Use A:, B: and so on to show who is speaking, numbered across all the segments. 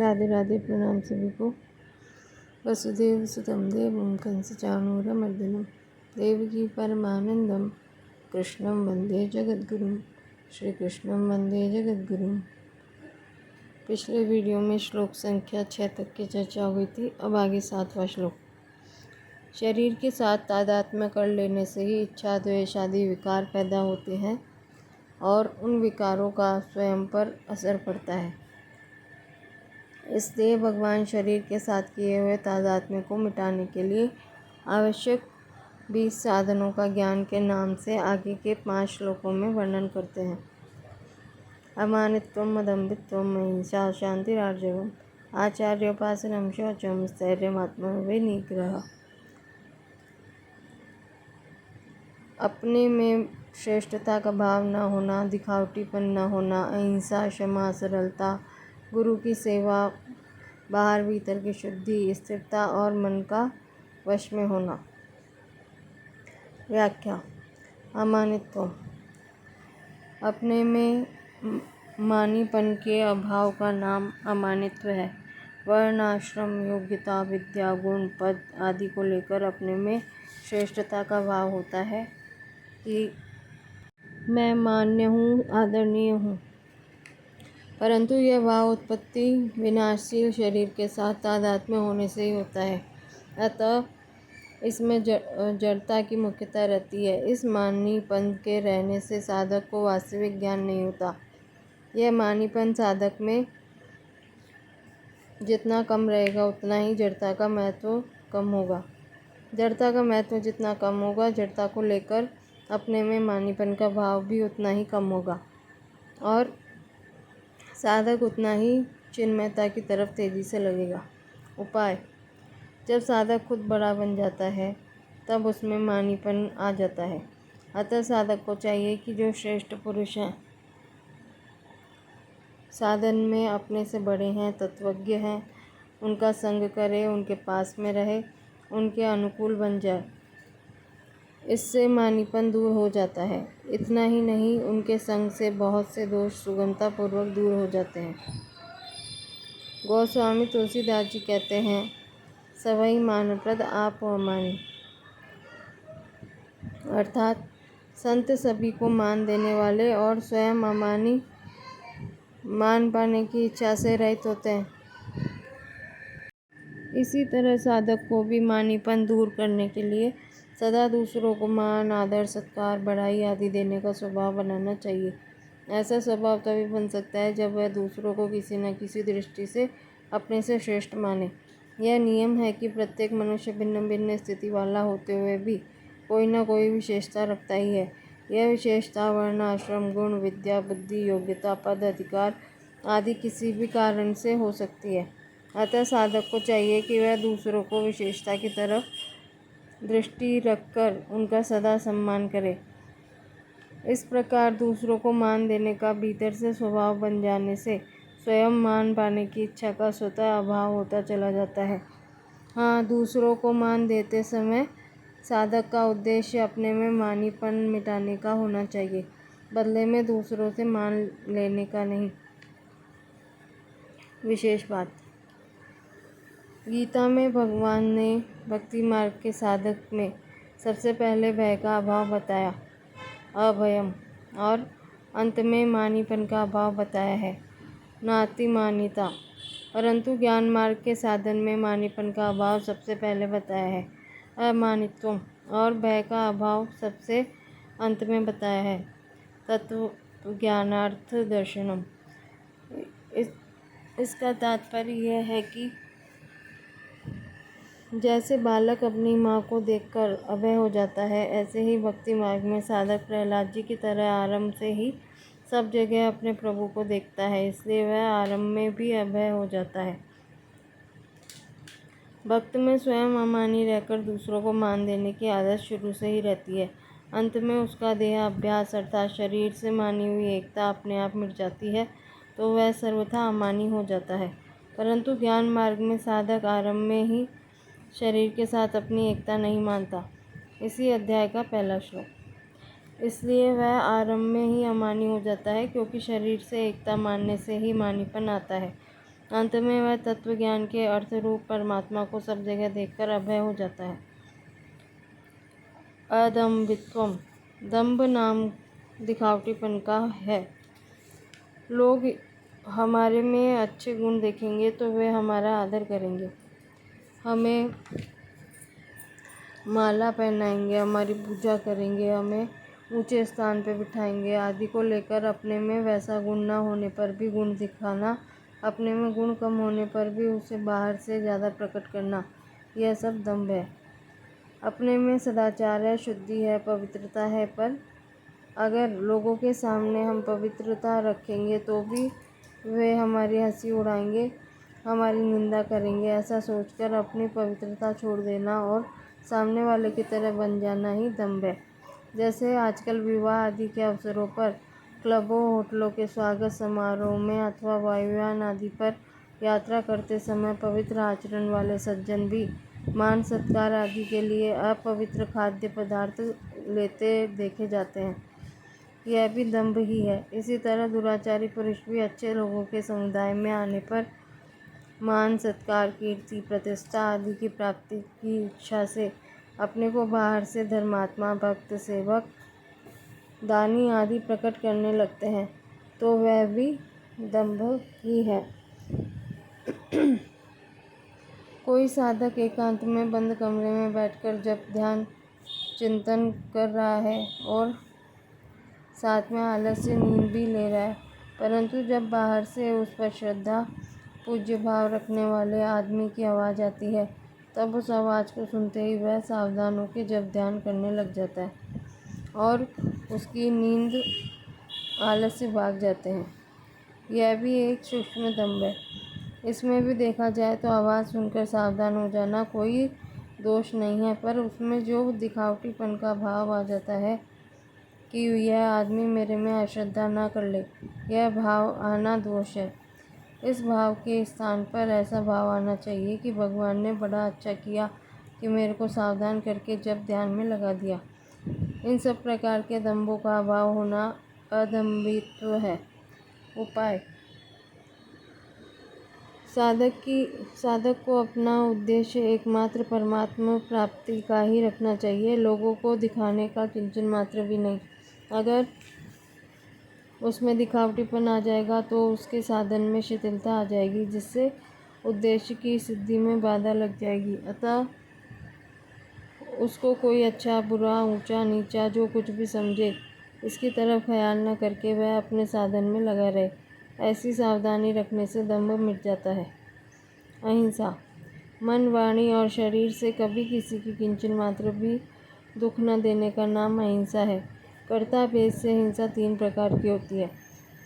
A: राधे राधे। प्रणाम सभी को। वसुदेव सुतं देवं कंसचाणूरमर्दनं देवकी परमानंदं कृष्णं वंदे जगद्गुरुं। श्री कृष्णं वंदे जगद्गुरुं। पिछले वीडियो में श्लोक संख्या 6 तक की चर्चा हुई थी। अब आगे 7वां श्लोक। शरीर के साथ तादात्म्य कर लेने से ही इच्छा द्वेष आदि विकार पैदा होते हैं और उन विकारों का स्वयं पर असर पड़ता है। इसलिए भगवान शरीर के साथ किए हुए तादात्म्य को मिटाने के लिए आवश्यक 20 साधनों का ज्ञान के नाम से आगे के 5 श्लोकों में वर्णन करते हैं। अमानित्वम, अदम्भित्वम, अहिंसा, शांतिरार्जवम, आचार्योपासनम, शौचम, स्थैर्यमात्मविनिग्रह। अपने में श्रेष्ठता का भाव न होना, दिखावटीपन न होना, अहिंसा, क्षमा, सरलता, गुरु की सेवा, बाहर भीतर की शुद्धि, स्थिरता और मन का वश में होना। व्याख्या। अमानित्व, अपने में मानीपन के अभाव का नाम अमानित्व है। वर्ण, आश्रम, योग्यता, विद्या, गुण, पद आदि को लेकर अपने में श्रेष्ठता का भाव होता है कि मैं मान्य हूँ, आदरणीय हूँ। परंतु यह भाव उत्पत्ति विनाशशील शरीर के साथ तादात्म्य होने से ही होता है। अतः इसमें जड़ता की मुख्यता रहती है। इस मानीपन के रहने से साधक को वास्तविक ज्ञान नहीं होता। यह मानीपन साधक में जितना कम रहेगा उतना ही जड़ता का महत्व कम होगा। जड़ता का महत्व जितना कम होगा, जड़ता को लेकर अपने में मानीपन का भाव भी उतना ही कम होगा और साधक उतना ही चिन्मयता की तरफ तेजी से लगेगा। उपाय। जब साधक खुद बड़ा बन जाता है तब उसमें मानीपन आ जाता है। अतः साधक को चाहिए कि जो श्रेष्ठ पुरुष हैं, साधन में अपने से बड़े हैं, तत्वज्ञ हैं, उनका संग करे, उनके पास में रहे, उनके अनुकूल बन जाए। इससे मानीपन दूर हो जाता है। इतना ही नहीं, उनके संग से बहुत से दोष सुगमतापूर्वक दूर हो जाते हैं। गोस्वामी तुलसीदास जी कहते हैं, सवई मानप्रद आप अमानी। अर्थात संत सभी को मान देने वाले और स्वयं अमानी मान पाने की इच्छा से रहित होते हैं। इसी तरह साधक को भी मानीपन दूर करने के लिए सदा दूसरों को मान, आदर, सत्कार, बड़ाई आदि देने का स्वभाव बनाना चाहिए। ऐसा स्वभाव तभी बन सकता है जब वह दूसरों को किसी न किसी दृष्टि से अपने से श्रेष्ठ माने। यह नियम है कि प्रत्येक मनुष्य भिन्न भिन्न स्थिति वाला होते हुए भी कोई न कोई विशेषता रखता ही है। यह विशेषता वर्ण, आश्रम, गुण, विद्या, बुद्धि, योग्यता, पद, अधिकार आदि किसी भी कारण से हो सकती है। अतः साधक को चाहिए कि वह दूसरों को विशेषता की तरफ दृष्टि रखकर उनका सदा सम्मान करे। इस प्रकार दूसरों को मान देने का भीतर से स्वभाव बन जाने से स्वयं मान पाने की इच्छा का स्वतः अभाव होता चला जाता है। हाँ, दूसरों को मान देते समय साधक का उद्देश्य अपने में मानीपन मिटाने का होना चाहिए, बदले में दूसरों से मान लेने का नहीं। विशेष बात। गीता में भगवान ने भक्ति मार्ग के साधक में सबसे पहले भय का अभाव बताया, अभयम, और अंत में मानीपन का अभाव बताया है, नातिमानिता। परंतु ज्ञान मार्ग के साधन में मानीपन का अभाव सबसे पहले बताया है, अमानित्वम, और भय का अभाव सबसे अंत में बताया है, तत्व ज्ञानार्थ दर्शनम। इसका तात्पर्य यह है कि जैसे बालक अपनी माँ को देखकर अभय हो जाता है, ऐसे ही भक्ति मार्ग में साधक प्रहलाद जी की तरह आरंभ से ही सब जगह अपने प्रभु को देखता है, इसलिए वह आरंभ में भी अभय हो जाता है। भक्त में स्वयं अमानी रहकर दूसरों को मान देने की आदत शुरू से ही रहती है। अंत में उसका देह अभ्यास अर्थात शरीर से मानी हुई एकता अपने आप मिट जाती है तो वह सर्वथा अमानी हो जाता है। परंतु ज्ञान मार्ग में साधक आरंभ में ही शरीर के साथ अपनी एकता नहीं मानता। इसी अध्याय का पहला श्लोक। इसलिए वह आरंभ में ही अमानी हो जाता है, क्योंकि शरीर से एकता मानने से ही मानीपन आता है अंत में वह तत्व ज्ञान के अर्थ रूप परमात्मा को सब जगह देखकर अभय हो जाता है। अदम्भित्वम, दंभ नाम दिखावटीपन का है। लोग हमारे में अच्छे गुण देखेंगे तो वे हमारा आदर करेंगे, हमें माला पहनाएंगे, हमारी पूजा करेंगे, हमें ऊंचे स्थान पर बिठाएंगे आदि को लेकर अपने में वैसा गुण न होने पर भी गुण दिखाना, अपने में गुण कम होने पर भी उसे बाहर से ज़्यादा प्रकट करना, यह सब दंभ है। अपने में सदाचार है, शुद्धि है, पवित्रता है, पर अगर लोगों के सामने हम पवित्रता रखेंगे तो भी वे हमारी हंसी उड़ाएंगे, हमारी निंदा करेंगे। ऐसा सोचकर अपनी पवित्रता छोड़ देना और सामने वाले की तरह बन जाना ही दंभ है। जैसे आजकल विवाह आदि के अवसरों पर क्लबों, होटलों के स्वागत समारोह में अथवा वायुयान आदि पर यात्रा करते समय पवित्र आचरण वाले सज्जन भी मान सत्कार आदि के लिए अपवित्र खाद्य पदार्थ लेते देखे जाते हैं। यह भी दंभ ही है। इसी तरह दुराचारी पुरुष भी अच्छे लोगों के समुदाय में आने पर मान सत्कार, कीर्ति, प्रतिष्ठा आदि की प्राप्ति की इच्छा से अपने को बाहर से धर्मात्मा, भक्त, सेवक, दानी आदि प्रकट करने लगते हैं, तो वह भी दंभ ही है। कोई साधक एकांत में बंद कमरे में बैठकर जब ध्यान चिंतन कर रहा है और साथ में आलस से नींद भी ले रहा है, परंतु जब बाहर से उस पर श्रद्धा, पूज्य भाव रखने वाले आदमी की आवाज़ आती है, तब उस आवाज़ को सुनते ही वह सावधान होकर जब ध्यान करने लग जाता है और उसकी नींद, आलस से भाग जाते हैं। यह भी एक सूक्ष्म दंभ है। इसमें भी देखा जाए तो आवाज़ सुनकर सावधान हो जाना कोई दोष नहीं है, पर उसमें जो दिखावटीपन का भाव आ जाता है कि यह आदमी मेरे में अश्रद्धा न कर ले, यह भाव आना दोष है। इस भाव के स्थान पर ऐसा भाव आना चाहिए कि भगवान ने बड़ा अच्छा किया कि मेरे को सावधान करके जब ध्यान में लगा दिया। इन सब प्रकार के दंभों का अभाव होना अदम्भित्व है। उपाय: साधक को अपना उद्देश्य एकमात्र परमात्मा प्राप्ति का ही रखना चाहिए, लोगों को दिखाने का किंचन मात्र भी नहीं। अगर उसमें दिखावटीपन आ जाएगा तो उसके साधन में शिथिलता आ जाएगी, जिससे उद्देश्य की सिद्धि में बाधा लग जाएगी। अतः उसको कोई अच्छा बुरा, ऊंचा नीचा जो कुछ भी समझे, इसकी तरफ ख्याल न करके वह अपने साधन में लगा रहे। ऐसी सावधानी रखने से दंभ मिट जाता है। अहिंसा: मन, वाणी और शरीर से कभी किसी की किंचन मात्र भी दुख न देने का नाम अहिंसा है। कर्ता भेद से हिंसा 3 प्रकार की होती है: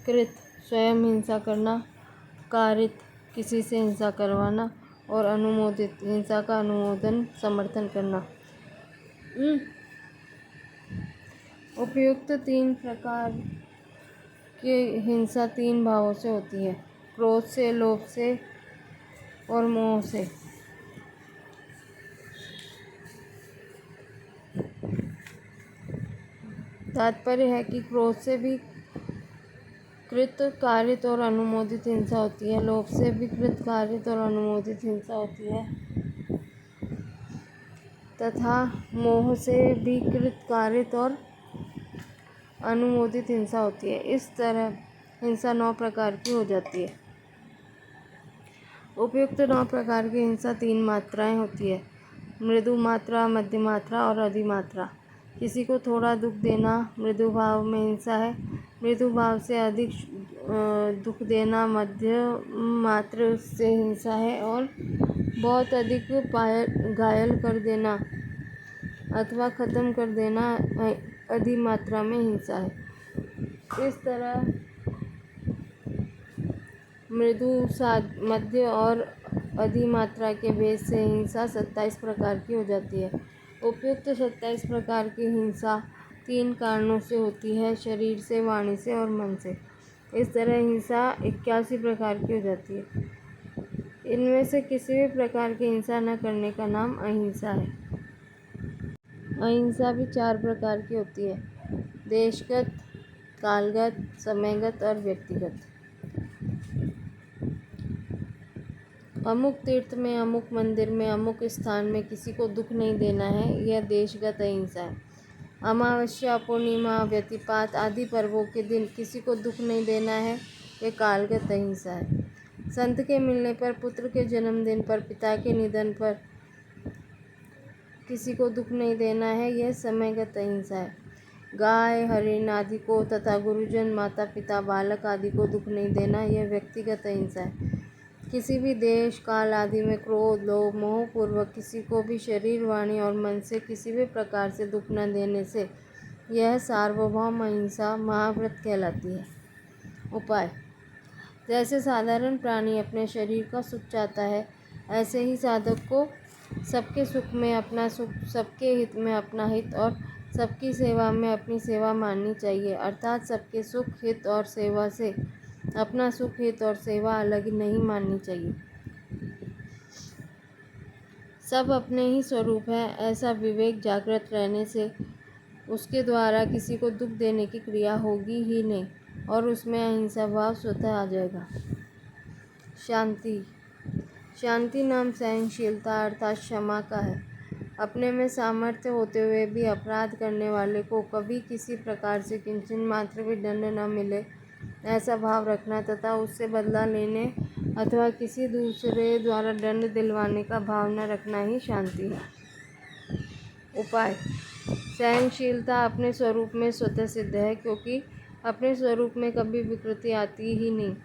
A: कृत, स्वयं हिंसा करना; कारित, किसी से हिंसा करवाना; और अनुमोदित, हिंसा का अनुमोदन, समर्थन करना। उपयुक्त 3 प्रकार की हिंसा 3 भावों से होती है: क्रोध से, लोभ से और मोह से। तात्पर्य है कि क्रोध से भी कृत, कारित और अनुमोदित हिंसा होती है, लोभ से भी कृत, कारित और अनुमोदित हिंसा होती है, तथा मोह से भी कृत, कारित और अनुमोदित हिंसा होती है। इस तरह हिंसा 9 प्रकार की हो जाती है। उपयुक्त 9 प्रकार की हिंसा 3 मात्राएं होती है: मृदु मात्रा, मध्य मात्रा और अधिमात्रा। किसी को थोड़ा दुख देना मृदु भाव में हिंसा है, मृदु भाव से अधिक दुख देना मध्य मात्र से हिंसा है, और बहुत अधिक घायल कर देना अथवा खत्म कर देना अधिमात्रा में हिंसा है। इस तरह मृदु, मध्य और अधिमात्रा के भेद से हिंसा 27 प्रकार की हो जाती है। उपयुक्त 27 प्रकार की हिंसा 3 कारणों से होती है: शरीर से, वाणी से और मन से। इस तरह हिंसा 81 प्रकार की हो जाती है। इनमें से किसी भी प्रकार की हिंसा न करने का नाम अहिंसा है। अहिंसा भी 4 प्रकार की होती है: देशगत, कालगत, समयगत और व्यक्तिगत। अमुक तीर्थ में, अमुक मंदिर में, अमुक स्थान में किसी को दुख नहीं देना है, यह देशगत अहिंसा है। अमावस्या, पूर्णिमा, व्यतिपात आदि पर्वों के दिन किसी को दुख नहीं देना है, यह कालगत अहिंसा है। संत के मिलने पर, पुत्र के जन्मदिन पर, पिता के निधन पर किसी को दुख नहीं देना है, यह समयगत अहिंसा है। गाय, हरिण आदि को तथा गुरुजन, माता पिता, बालक आदि को दुख नहीं देना, यह व्यक्तिगत अहिंसा है। किसी भी देश, काल आदि में क्रोध, लोभ, मोह पूर्वक किसी को भी शरीर, वाणी और मन से किसी भी प्रकार से दुख न देने से यह सार्वभौम अहिंसा महाव्रत कहलाती है। उपाय: जैसे साधारण प्राणी अपने शरीर का सुख चाहता है, ऐसे ही साधक को सबके सुख में अपना सुख, सबके हित में अपना हित और सबकी सेवा में अपनी सेवा माननी चाहिए। अर्थात सबके सुख, हित और सेवा से अपना सुख, हित और सेवा अलग नहीं माननी चाहिए। सब अपने ही स्वरूप है, ऐसा विवेक जागृत रहने से उसके द्वारा किसी को दुख देने की क्रिया होगी ही नहीं और उसमें अहिंसा भाव स्वतः आ जाएगा। शांति: शांति नाम सहनशीलता अर्थात क्षमा का है। अपने में सामर्थ्य होते हुए भी अपराध करने वाले को कभी किसी प्रकार से किंचन मात्र भी दंड न मिले, ऐसा भाव रखना तथा उससे बदला लेने अथवा किसी दूसरे द्वारा दंड दिलवाने का भाव न रखना ही शांति है। उपाय: सहनशीलता अपने स्वरूप में स्वतः सिद्ध है, क्योंकि अपने स्वरूप में कभी विकृति आती ही नहीं।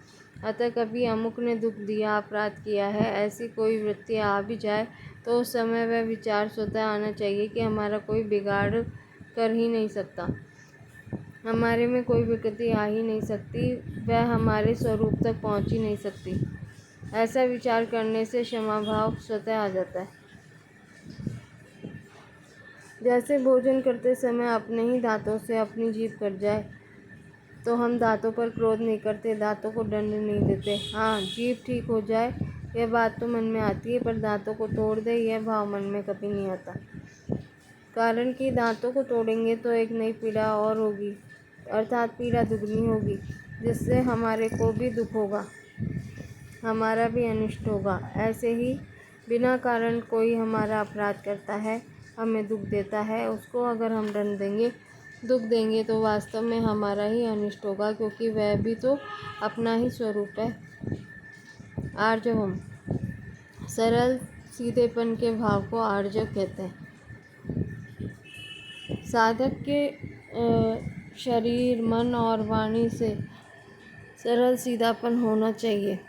A: अतः कभी अमुक ने दुख दिया, अपराध किया है, ऐसी कोई वृत्ति आ भी जाए तो उस समय वह विचार स्वतः आना चाहिए कि हमारा कोई बिगाड़ कर ही नहीं सकता, हमारे में कोई विकृति आ ही नहीं सकती, वह हमारे स्वरूप तक पहुंच ही नहीं सकती। ऐसा विचार करने से क्षमा भाव स्वतः आ जाता है। जैसे भोजन करते समय अपने ही दांतों से अपनी जीभ कट जाए तो हम दांतों पर क्रोध नहीं करते, दांतों को दंड नहीं देते। हाँ, जीभ ठीक हो जाए यह बात तो मन में आती है, पर दांतों को तोड़ दे यह भाव मन में कभी नहीं आता। कारण कि दांतों को तोड़ेंगे तो एक नई पीड़ा और होगी, अर्थात पीड़ा दुगनी होगी, जिससे हमारे को भी दुख होगा, हमारा भी अनिष्ट होगा। ऐसे ही बिना कारण कोई हमारा अपराध करता है, हमें दुख देता है, उसको अगर हम दंड देंगे, दुख देंगे तो वास्तव में हमारा ही अनिष्ट होगा, क्योंकि वह भी तो अपना ही स्वरूप है। आर्जवम: सरल सीधेपन के भाव को आर्जव कहते हैं। साधक के शरीर, मन और वाणी से सरल सीधापन होना चाहिए।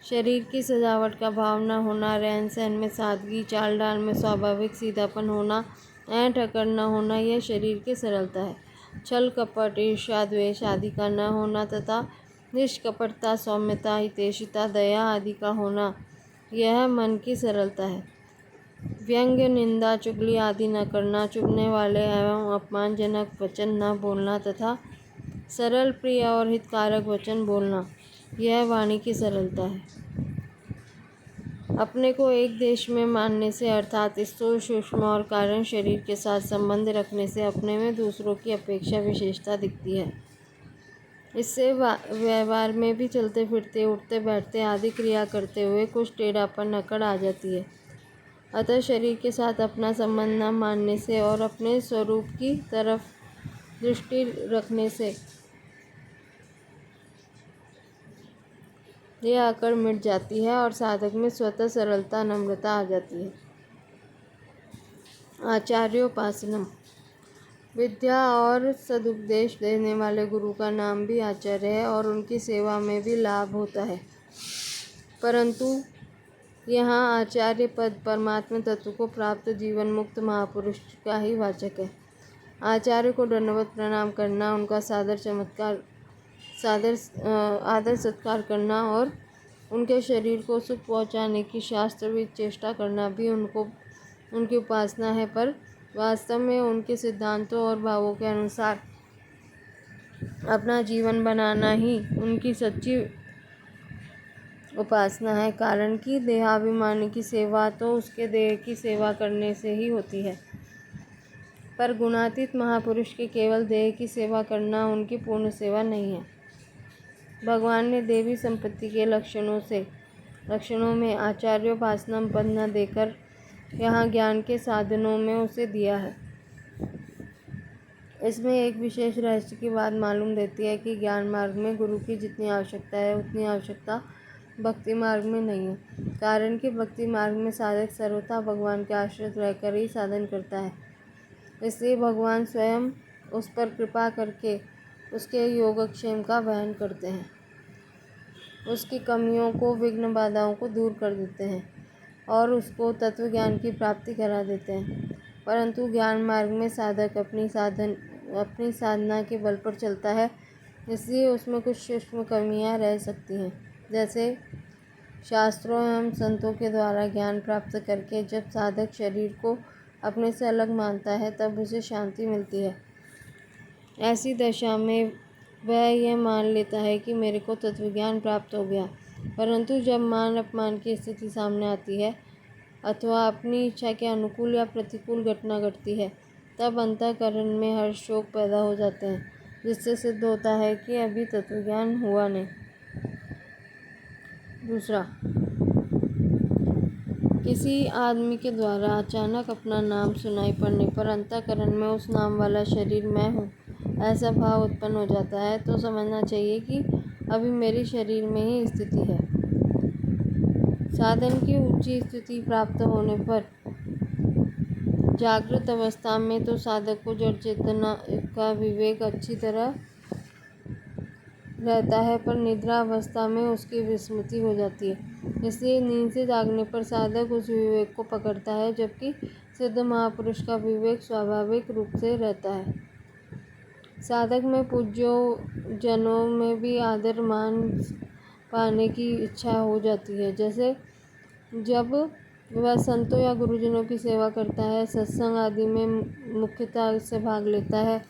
A: शरीर की सजावट का भाव न होना, रहन सहन में सादगी, चाल डाल में स्वाभाविक सीधापन होना, ऐंठ अकड़ न होना, यह शरीर की सरलता है। छल कपट, ईर्ष्या, द्वेष आदि का न होना तथा निष्कपटता, सौम्यता, हितैषिता, दया आदि का होना, यह मन की सरलता है। व्यंग्य, निंदा, चुगली आदि न करना, चुभने वाले एवं अपमानजनक वचन न बोलना तथा सरल, प्रिय और हितकारक वचन बोलना, यह वाणी की सरलता है। अपने को एक देश में मानने से अर्थात स्थूल, सूक्ष्म और कारण शरीर के साथ संबंध रखने से अपने में दूसरों की अपेक्षा विशेषता दिखती है। इससे व्यवहार में भी चलते फिरते, उठते बैठते आदि क्रिया करते हुए कुछ टेढ़ापन, अकड़ आ जाती है। अतः शरीर के साथ अपना संबंध न मानने से और अपने स्वरूप की तरफ दृष्टि रखने से यह अकड़ मिट जाती है और साधक में स्वतः सरलता, नम्रता आ जाती है। आचार्योपासनम: विद्या और सदुपदेश देने वाले गुरु का नाम भी आचार्य है और उनकी सेवा में भी लाभ होता है, परंतु यहाँ आचार्य पद परमात्म तत्व को प्राप्त जीवन मुक्त महापुरुष का ही वाचक है। आचार्य को दंडवत प्रणाम करना, उनका आदर सत्कार करना और उनके शरीर को सुख पहुँचाने की शास्त्रविद चेष्टा करना भी उनकी उपासना है, पर वास्तव में उनके सिद्धांतों और भावों के अनुसार अपना जीवन बनाना ही उनकी सच्ची उपासना है। कारण कि देहाभिमानी की सेवा तो उसके देह की सेवा करने से ही होती है, पर गुणातीत महापुरुष के केवल देह की सेवा करना उनकी पूर्ण सेवा नहीं है। भगवान ने देवी संपत्ति के लक्षणों से लक्षणों में आचार्योपासना पद न देकर यहाँ ज्ञान के साधनों में उसे दिया है। इसमें एक विशेष रहस्य की बात मालूम देती है कि ज्ञान मार्ग में गुरु की जितनी आवश्यकता है उतनी आवश्यकता भक्ति मार्ग में नहीं है। कारण कि भक्ति मार्ग में साधक सर्वथा भगवान के आश्रित रहकर ही साधन करता है। इसलिए भगवान स्वयं उस पर कृपा करके उसके योगक्षेम का वहन करते हैं, उसकी कमियों को, विघ्न बाधाओं को दूर कर देते हैं और उसको तत्व ज्ञान की प्राप्ति करा देते हैं। परंतु ज्ञान मार्ग में साधक अपनी साधना के बल पर चलता है, इसलिए उसमें कुछ सूक्ष्म कमियां रह सकती हैं। जैसे शास्त्रों एवं संतों के द्वारा ज्ञान प्राप्त करके जब साधक शरीर को अपने से अलग मानता है तब उसे शांति मिलती है। ऐसी दशा में वह यह मान लेता है कि मेरे को तत्वज्ञान प्राप्त हो गया। परंतु जब मान अपमान की स्थिति सामने आती है अथवा अपनी इच्छा के अनुकूल या प्रतिकूल घटना घटती है, तब अंतःकरण में हर्ष शोक पैदा हो जाते हैं, जिससे सिद्ध होता है कि अभी तत्वज्ञान हुआ नहीं। दूसरा, किसी आदमी के द्वारा अचानक अपना नाम सुनाई पड़ने पर अंतःकरण में उस नाम वाला शरीर मैं हूँ ऐसा भाव उत्पन्न हो जाता है, तो समझना चाहिए कि अभी मेरी शरीर में ही स्थिति है। साधन की ऊंची स्थिति प्राप्त होने पर जागृत अवस्था में तो साधक को जड़ चेतना का विवेक अच्छी तरह रहता है, पर निद्रा अवस्था में उसकी विस्मृति हो जाती है। इसलिए नींद से जागने पर साधक उस विवेक को पकड़ता है, जबकि सिद्ध महापुरुष का विवेक स्वाभाविक रूप से रहता है। साधक में पूज्यों जनों में भी आदर मान पाने की इच्छा हो जाती है। जैसे जब वह संतों या गुरुजनों की सेवा करता है, सत्संग आदि में मुख्यता से भाग लेता है,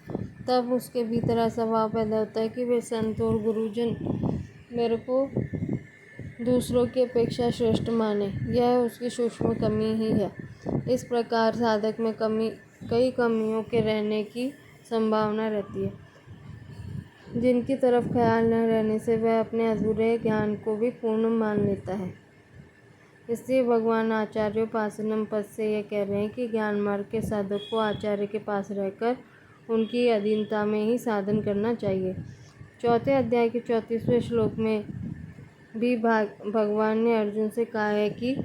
A: तब उसके भीतर ऐसा भाव पैदा होता है कि वे संत और गुरुजन मेरे को दूसरों की अपेक्षा श्रेष्ठ माने। यह उसकी सूक्ष्म कमी ही है। इस प्रकार साधक में कई कमियों के रहने की संभावना रहती है, जिनकी तरफ ख्याल न रहने से वह अपने अधूरे ज्ञान को भी पूर्ण मान लेता है। इसलिए भगवान आचार्योपासनम पद से यह कह रहे हैं कि ज्ञान मार्ग के साधक को आचार्य के पास रहकर उनकी अधीनता में ही साधन करना चाहिए। चौथे अध्याय के 34वें श्लोक में भी भगवान ने अर्जुन से कहा है कि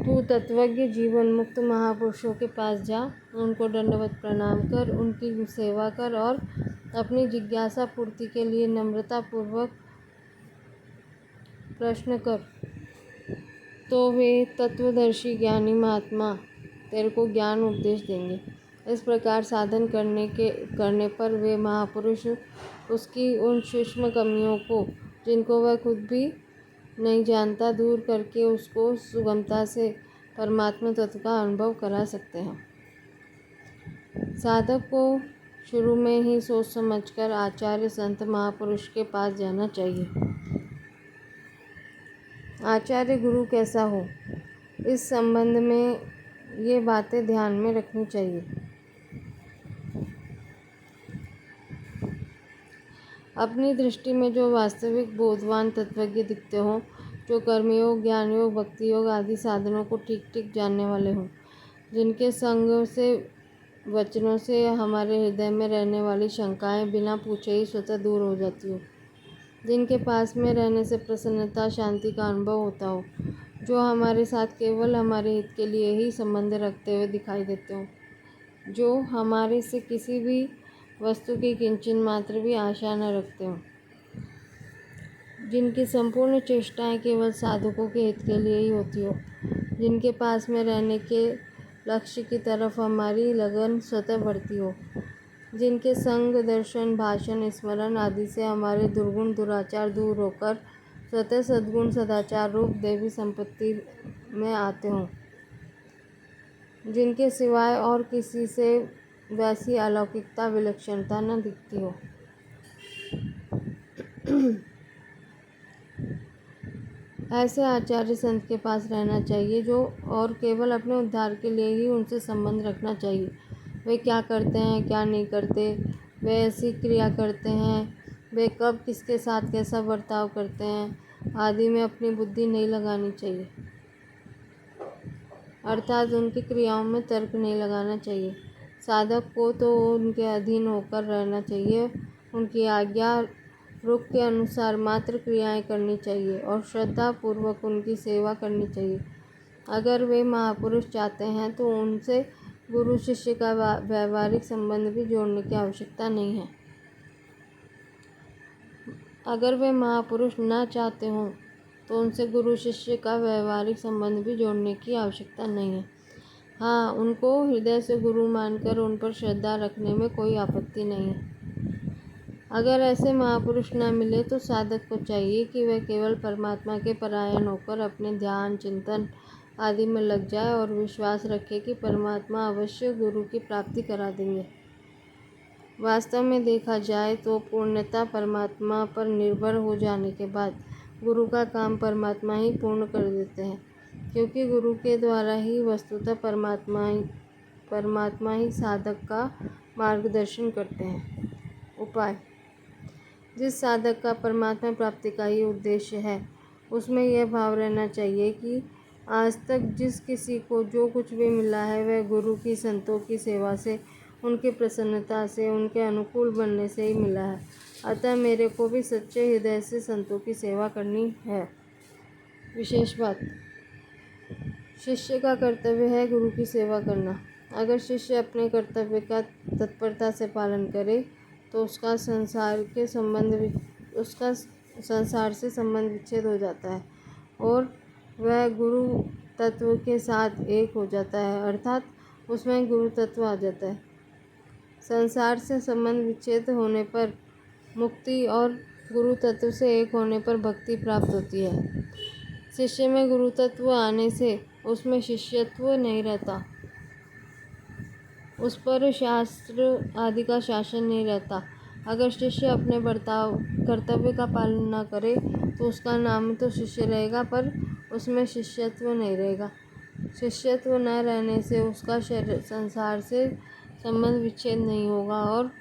A: तू तत्वज्ञ जीवन मुक्त महापुरुषों के पास जा, उनको दंडवत प्रणाम कर, उनकी सेवा कर और अपनी जिज्ञासा पूर्ति के लिए नम्रता पूर्वक प्रश्न कर, तो वे तत्वदर्शी ज्ञानी महात्मा तेरे को ज्ञान उपदेश देंगे। इस प्रकार साधन करने पर वे महापुरुष उसकी उन सूक्ष्म कमियों को, जिनको वह खुद भी नहीं जानता, दूर करके उसको सुगमता से परमात्मा तत्व का अनुभव करा सकते हैं। साधक को शुरू में ही सोच समझकर आचार्य संत महापुरुष के पास जाना चाहिए। आचार्य गुरु कैसा हो, इस संबंध में ये बातें ध्यान में रखनी चाहिए। अपनी दृष्टि में जो वास्तविक बोधवान तत्वज्ञ दिखते हों, जो कर्मयोग, ज्ञान योग, भक्ति योग आदि साधनों को ठीक ठीक जानने वाले हों, जिनके संग से वचनों से हमारे हृदय में रहने वाली शंकाएं बिना पूछे ही स्वतः दूर हो जाती हो, जिनके पास में रहने से प्रसन्नता, शांति का अनुभव होता हो, जो हमारे साथ केवल हमारे हित के लिए ही संबंध रखते हुए दिखाई देते हो, जो हमारे से किसी भी वस्तु की किंचन मात्र भी आशा न रखते हो, जिनकी संपूर्ण चेष्टाएं केवल साधकों के हित के लिए ही होती हो, जिनके पास में रहने के लक्ष्य की तरफ हमारी लगन स्वतः बढ़ती हो, जिनके संग, दर्शन, भाषण, स्मरण आदि से हमारे दुर्गुण दुराचार दूर होकर स्वतः सद्गुण सदाचार रूप देवी संपत्ति में आते हों, जिनके सिवाय और किसी से वैसी अलौकिकता, विलक्षणता न दिखती हो। ऐसे आचार्य संत के पास रहना चाहिए, जो और केवल अपने उद्धार के लिए ही उनसे संबंध रखना चाहिए। वे क्या करते हैं, क्या नहीं करते, वे ऐसी क्रिया करते हैं, वे कब किसके साथ कैसा बर्ताव करते हैं, आदि में अपनी बुद्धि नहीं लगानी चाहिए, अर्थात उनकी क्रियाओं में तर्क नहीं लगाना चाहिए। साधक को तो उनके अधीन होकर रहना चाहिए, उनकी आज्ञा रुख के अनुसार मात्र क्रियाएं करनी चाहिए और श्रद्धा पूर्वक उनकी सेवा करनी चाहिए। अगर वे महापुरुष चाहते हैं तो उनसे गुरु शिष्य का व्यवहारिक संबंध भी जोड़ने की आवश्यकता नहीं है। अगर वे महापुरुष न चाहते हों तो उनसे गुरु शिष्य का व्यवहारिक संबंध भी जोड़ने की आवश्यकता नहीं है। हाँ, उनको हृदय से गुरु मानकर उन पर श्रद्धा रखने में कोई आपत्ति नहीं है। अगर ऐसे महापुरुष न मिले तो साधक को चाहिए कि वह केवल परमात्मा के परायण होकर अपने ध्यान चिंतन आदि में लग जाए और विश्वास रखे कि परमात्मा अवश्य गुरु की प्राप्ति करा देंगे। वास्तव में देखा जाए तो पूर्णतः परमात्मा पर निर्भर हो जाने के बाद गुरु का काम परमात्मा ही पूर्ण कर देते हैं, क्योंकि गुरु के द्वारा ही वस्तुतः परमात्मा ही साधक का मार्गदर्शन करते हैं। उपाय: जिस साधक का परमात्मा प्राप्ति का ही उद्देश्य है उसमें यह भाव रहना चाहिए कि आज तक जिस किसी को जो कुछ भी मिला है वह गुरु की संतों की सेवा से, उनकी प्रसन्नता से, उनके अनुकूल बनने से ही मिला है। अतः मेरे को भी सच्चे हृदय से संतों की सेवा करनी है। विशेष बात: शिष्य का कर्तव्य है गुरु की सेवा करना। अगर शिष्य अपने कर्तव्य का तत्परता से पालन करे तो उसका संसार से संबंध विच्छेद हो जाता है और वह गुरु तत्व के साथ एक हो जाता है, अर्थात उसमें गुरु तत्व आ जाता है। संसार से संबंध विच्छेद होने पर मुक्ति और गुरु तत्व से एक होने पर भक्ति प्राप्त होती है। शिष्य में गुरु तत्व आने से उसमें शिष्यत्व नहीं रहता, उस पर शास्त्र आदि का शासन नहीं रहता। अगर शिष्य अपने कर्तव्य का पालन न करे तो उसका नाम तो शिष्य रहेगा पर उसमें शिष्यत्व नहीं रहेगा। शिष्यत्व न रहने से उसका संसार से संबंध विच्छेद नहीं होगा और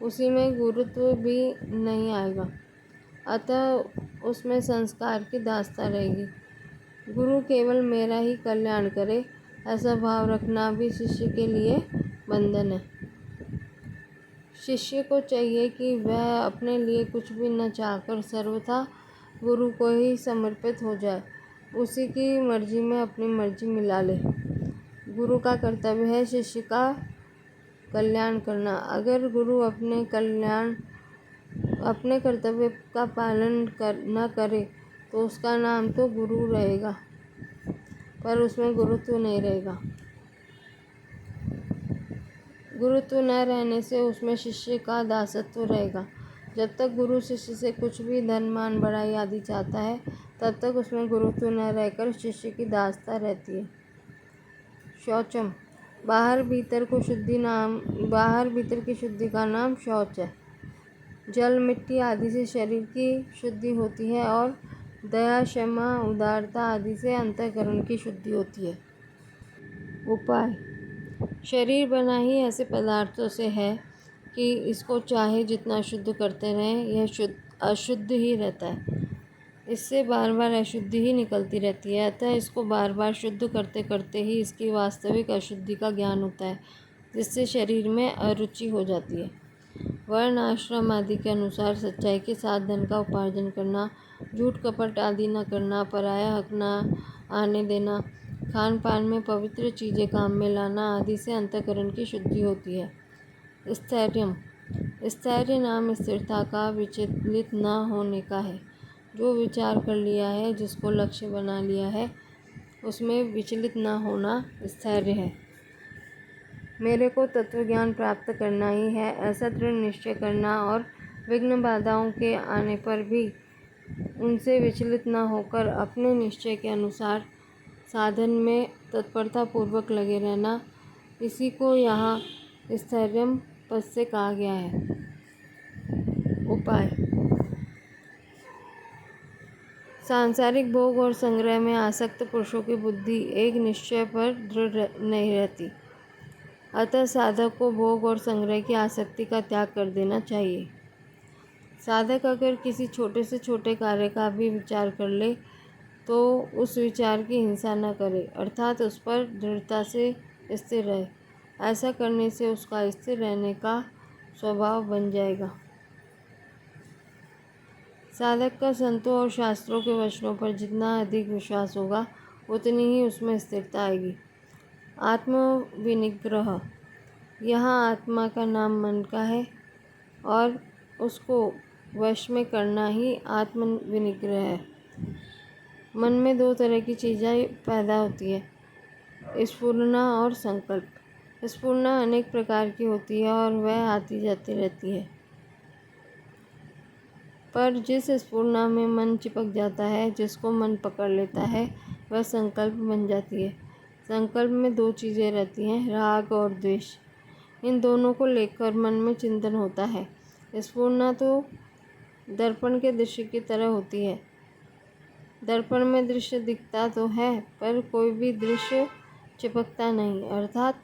A: उसी में गुरुत्व भी नहीं आएगा, अतः उसमें संस्कार की दास्ता रहेगी। गुरु केवल मेरा ही कल्याण करे, ऐसा भाव रखना भी शिष्य के लिए बंधन है। शिष्य को चाहिए कि वह अपने लिए कुछ भी न चाहकर सर्वथा गुरु को ही समर्पित हो जाए, उसी की मर्जी में अपनी मर्जी मिला ले। गुरु का कर्तव्य है शिष्य का कल्याण करना। अगर गुरु अपने कर्तव्य का पालन न करे तो उसका नाम तो गुरु रहेगा पर उसमें गुरुत्व नहीं रहेगा। गुरुत्व न रहने से उसमें शिष्य का दासत्व रहेगा। जब तक गुरु शिष्य से कुछ भी धन मान बढ़ाई आदि चाहता है तब तक उसमें गुरुत्व न रहकर शिष्य की दासता रहती है। शौचम: बाहर भीतर की शुद्धि का नाम शौच है। जल मिट्टी आदि से शरीर की शुद्धि होती है और दया क्षमा उदारता आदि से अंतःकरण की शुद्धि होती है। उपाय: शरीर बना ही ऐसे पदार्थों से है कि इसको चाहे जितना शुद्ध करते रहें यह अशुद्ध ही रहता है। इससे बार बार अशुद्धि ही निकलती रहती है, अतः इसको बार बार शुद्ध करते करते ही इसकी वास्तविक अशुद्धि का ज्ञान होता है, जिससे शरीर में अरुचि हो जाती है। वर्ण आश्रम आदि के अनुसार सच्चाई के साथ धन का उपार्जन करना, झूठ कपट आदि न करना, पराया हक न आने देना, खान पान में पवित्र चीज़ें काम में लाना आदि से अंतःकरण की शुद्धि होती है। स्थैर्यम: स्थैर्य नाम स्थिरता का विचलित न होने का है। जो विचार कर लिया है, जिसको लक्ष्य बना लिया है, उसमें विचलित न होना स्थैर्य है। मेरे को तत्वज्ञान प्राप्त करना ही है, ऐसा दृढ़ निश्चय करना और विघ्न बाधाओं के आने पर भी उनसे विचलित न होकर अपने निश्चय के अनुसार साधन में तत्परता पूर्वक लगे रहना, इसी को यहाँ स्थैर्यम पद से कहा गया है। उपाय: सांसारिक भोग और संग्रह में आसक्त पुरुषों की बुद्धि एक निश्चय पर दृढ़ नहीं रहती, अतः साधक को भोग और संग्रह की आसक्ति का त्याग कर देना चाहिए। साधक अगर किसी छोटे से छोटे कार्य का भी विचार कर ले तो उस विचार की हिंसा न करे, अर्थात उस पर दृढ़ता से स्थिर रहे। ऐसा करने से उसका स्थिर रहने का स्वभाव बन जाएगा। साधक का संतों और शास्त्रों के वचनों पर जितना अधिक विश्वास होगा उतनी ही उसमें स्थिरता आएगी। आत्मविनिग्रह, यहाँ आत्मा का नाम मन का है और उसको वश में करना ही आत्मविनिग्रह है। मन में दो तरह की चीज़ें पैदा होती है, स्फुरना और संकल्प। स्फुरना अनेक प्रकार की होती है और वह आती जाती रहती है, पर जिस स्फुरना में मन चिपक जाता है, जिसको मन पकड़ लेता है, वह संकल्प बन जाती है। संकल्प में दो चीज़ें रहती हैं, राग और द्वेष। इन दोनों को लेकर मन में चिंतन होता है। स्फुरना तो दर्पण के दृश्य की तरह होती है। दर्पण में दृश्य दिखता तो है, पर कोई भी दृश्य चिपकता नहीं, अर्थात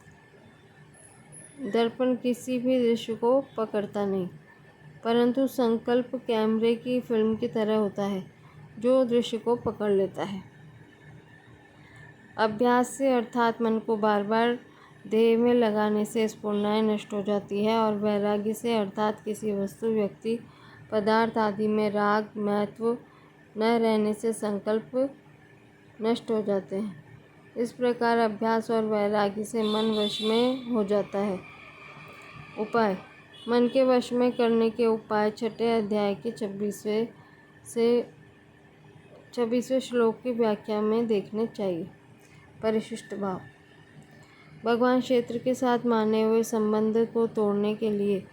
A: दर्पण किसी भी दृश्य को पकड़ता नहीं। परंतु संकल्प कैमरे की फिल्म की तरह होता है, जो दृश्य को पकड़ लेता है। अभ्यास से अर्थात मन को बार बार ध्येय में लगाने से स्फुरनाएँ नष्ट हो जाती है, और वैराग्य से अर्थात किसी वस्तु, व्यक्ति, पदार्थ आदि में राग महत्व न रहने से संकल्प नष्ट हो जाते हैं। इस प्रकार अभ्यास और वैराग्य से मन वश में हो जाता है। उपाय, मन के वश में करने के उपाय 6 अध्याय के 26वें श्लोक की व्याख्या में देखने चाहिए। परिशिष्ट भाव, भगवान क्षेत्र के साथ माने हुए संबंध को तोड़ने के लिए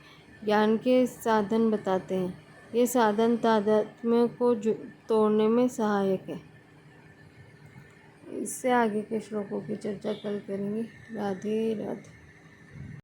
A: ज्ञान के साधन बताते हैं। ये साधन तादात्म्य को तोड़ने में सहायक है। इससे आगे के श्लोकों की चर्चा कल करेंगे। राधे राधे।